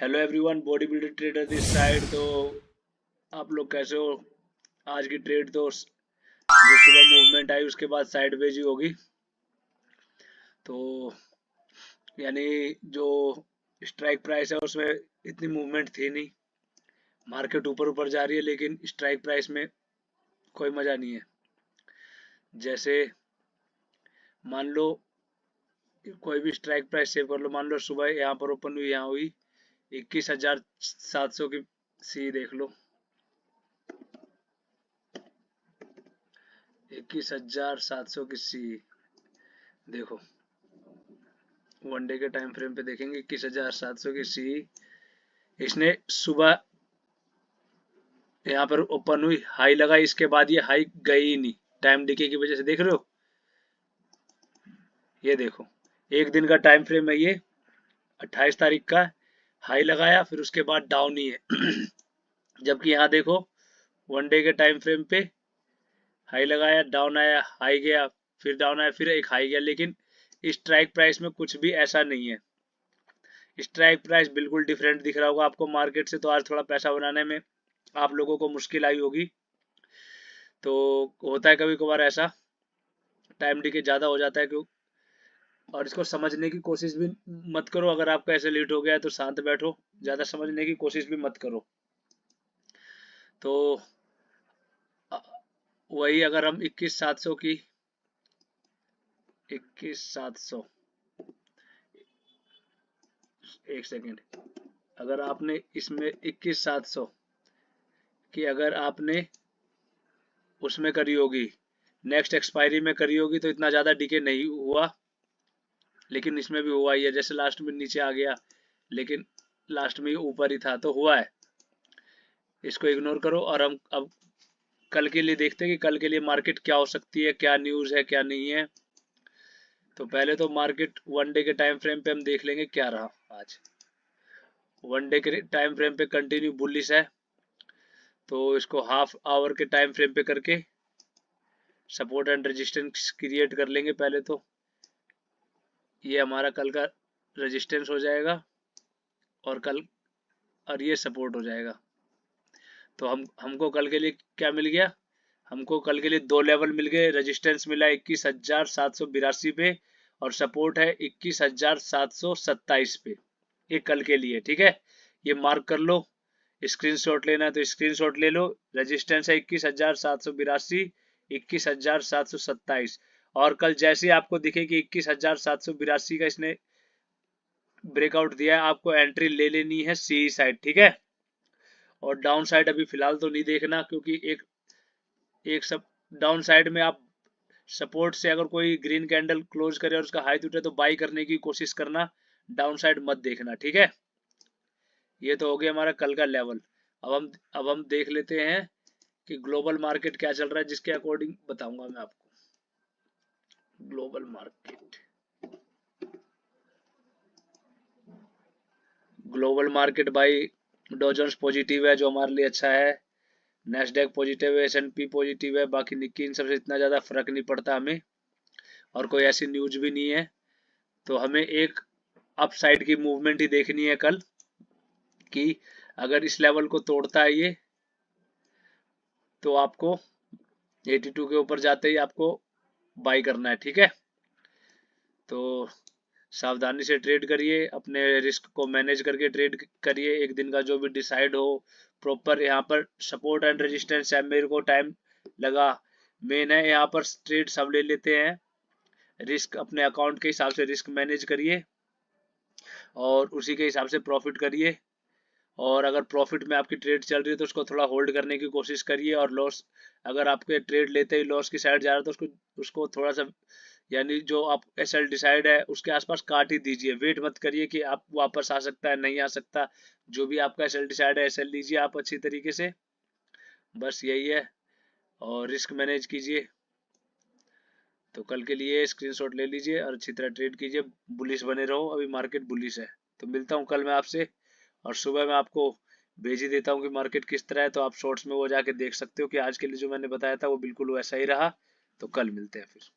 Hello everyone, body builder trader this side. तो आप लोग कैसे हो? आज की ट्रेड तो जो सुबह मूवमेंट आई उसके बाद साइडवेज ही होगी। तो यानी जो स्ट्राइक प्राइस है उसमें इतनी मूवमेंट थी नहीं। मार्केट ऊपर ऊपर जा रही है लेकिन स्ट्राइक प्राइस में कोई मज़ा नहीं है। जैसे मान लो कोई भी स्ट्राइक प्राइस सेव कर लो। मान लो सुबह यहाँ पर ओपन हुई, यहाँ हुई 21,700 की सी देख लो। 21,700 की सी देखो, वनडे के टाइम फ्रेम पे देखेंगे 21,700 की सी। इसने सुबह यहाँ पर ओपन हुई, हाई लगा, इसके बाद ये हाई गई ही नहीं टाइम डिके की वजह से। देख रहे हो, ये देखो एक दिन का टाइम फ्रेम है ये, 28 तारीख का। हाई लगाया फिर उसके बाद डाउन ही है। जबकि यहाँ देखो वनडे के टाइम फ्रेम पे हाई लगाया, डाउन आया, हाई गया, फिर डाउन आया, फिर एक हाई गया। लेकिन स्ट्राइक प्राइस में कुछ भी ऐसा नहीं है। स्ट्राइक प्राइस बिल्कुल डिफरेंट दिख रहा होगा आपको मार्केट से। तो आज थोड़ा पैसा बनाने में आप लोगों को मुश्किल आई होगी। तो होता है कभी कभार ऐसा, टाइम डिके ज़्यादा हो जाता है क्यों। और इसको समझने की कोशिश भी मत करो। अगर आपका ऐसे लेट हो गया है तो शांत बैठो, ज़्यादा समझने की कोशिश भी मत करो। तो वही अगर हम 21,700 की 21,700, एक सेकेंड, अगर आपने इसमें 21,700 की अगर आपने उसमें करी होगी, नेक्स्ट एक्सपायरी में करी होगी, तो इतना ज़्यादा डिके नहीं हुआ। लेकिन इसमें भी हुआ ही है। जैसे लास्ट में नीचे आ गया लेकिन लास्ट में ऊपर ही था, तो हुआ है। इसको इग्नोर करो और हम अब कल के लिए देखते हैं कि कल के लिए मार्केट क्या हो सकती है, क्या न्यूज़ है क्या नहीं है। तो पहले तो मार्केट वनडे के टाइम फ्रेम पे हम देख लेंगे क्या रहा आज। वनडे के टाइम फ्रेम पे कंटिन्यू बुलिश है, तो इसको हाफ आवर के टाइम फ्रेम पे करके सपोर्ट एंड रेजिस्टेंस क्रिएट कर लेंगे पहले। तो ये हमारा कल का रेजिस्टेंस हो जाएगा और ये सपोर्ट हो जाएगा। तो हमको कल के लिए क्या मिल गया? हमको कल के लिए दो लेवल मिल गए। रेजिस्टेंस मिला 21,782 पे और सपोर्ट है 21,727 पे। ये कल के लिए ठीक है। ये मार्क कर लो, स्क्रीनशॉट लेना है तो स्क्रीनशॉट ले लो। रेजिस्टेंस है 21,782, 21,727। और कल जैसे आपको दिखे कि 21,782 का इसने ब्रेकआउट दिया है, आपको एंट्री ले लेनी है सी साइड, ठीक है। और डाउन साइड अभी फिलहाल तो नहीं देखना, क्योंकि एक सब डाउन साइड में आप सपोर्ट से अगर कोई ग्रीन कैंडल क्लोज करे और उसका हाई टूटे तो बाई करने की कोशिश करना, डाउन साइड मत देखना, ठीक है। ये तो हो गया हमारा कल का लेवल। अब हम देख लेते हैं कि ग्लोबल मार्केट क्या चल रहा है, जिसके अकॉर्डिंग बताऊंगा मैं आपको। ग्लोबल मार्केट भाई, डॉ जोन्स पॉजिटिव है जो हमारे लिए अच्छा है। नेस्डैक पॉजिटिव है, S&P पॉजिटिव है। बाकी निक्की इन सबसे इतना ज़्यादा फर्क नहीं पड़ता हमें, और कोई ऐसी न्यूज भी नहीं है। तो हमें एक अपसाइड की मूवमेंट ही देखनी है कल, कि अगर इस लेवल को तोड़ता है ये, तो आपको 82 के ऊपर जाते ही आपको बाई करना है, ठीक है। तो सावधानी से ट्रेड करिए, अपने रिस्क को मैनेज करके ट्रेड करिए। एक दिन का जो भी डिसाइड हो प्रॉपर। यहाँ पर सपोर्ट एंड रेजिस्टेंस है, मेरे को टाइम लगा, मेन है। यहाँ पर ट्रेड सब ले लेते हैं। रिस्क अपने अकाउंट के हिसाब से रिस्क मैनेज करिए और उसी के हिसाब से प्रॉफिट करिए। और अगर प्रॉफिट में आपकी ट्रेड चल रही है तो उसको थोड़ा होल्ड करने की कोशिश करिए। और लॉस, अगर आपके ट्रेड लेते ही लॉस की साइड जा रहा है तो उसको थोड़ा सा, यानी जो आप एसएल डिसाइड है उसके आसपास काट ही दीजिए। वेट मत करिए कि आप वापस आ सकता है नहीं आ सकता। जो भी आपका एसएल डिसाइड है एसएल लीजिए आप अच्छी तरीके से, बस यही है। और रिस्क मैनेज कीजिए। तो कल के लिए स्क्रीनशॉट ले लीजिए और अच्छी तरह ट्रेड कीजिए, बुलिश बने रहो। अभी मार्केट बुलिश है। तो मिलता हूँ कल मैं आपसे, और सुबह मैं आपको भेज ही देता हूँ कि मार्केट किस तरह है। तो आप शॉर्ट्स में वो जाके देख सकते हो कि आज के लिए जो मैंने बताया था वो बिल्कुल वैसा ही रहा। तो कल मिलते हैं फिर।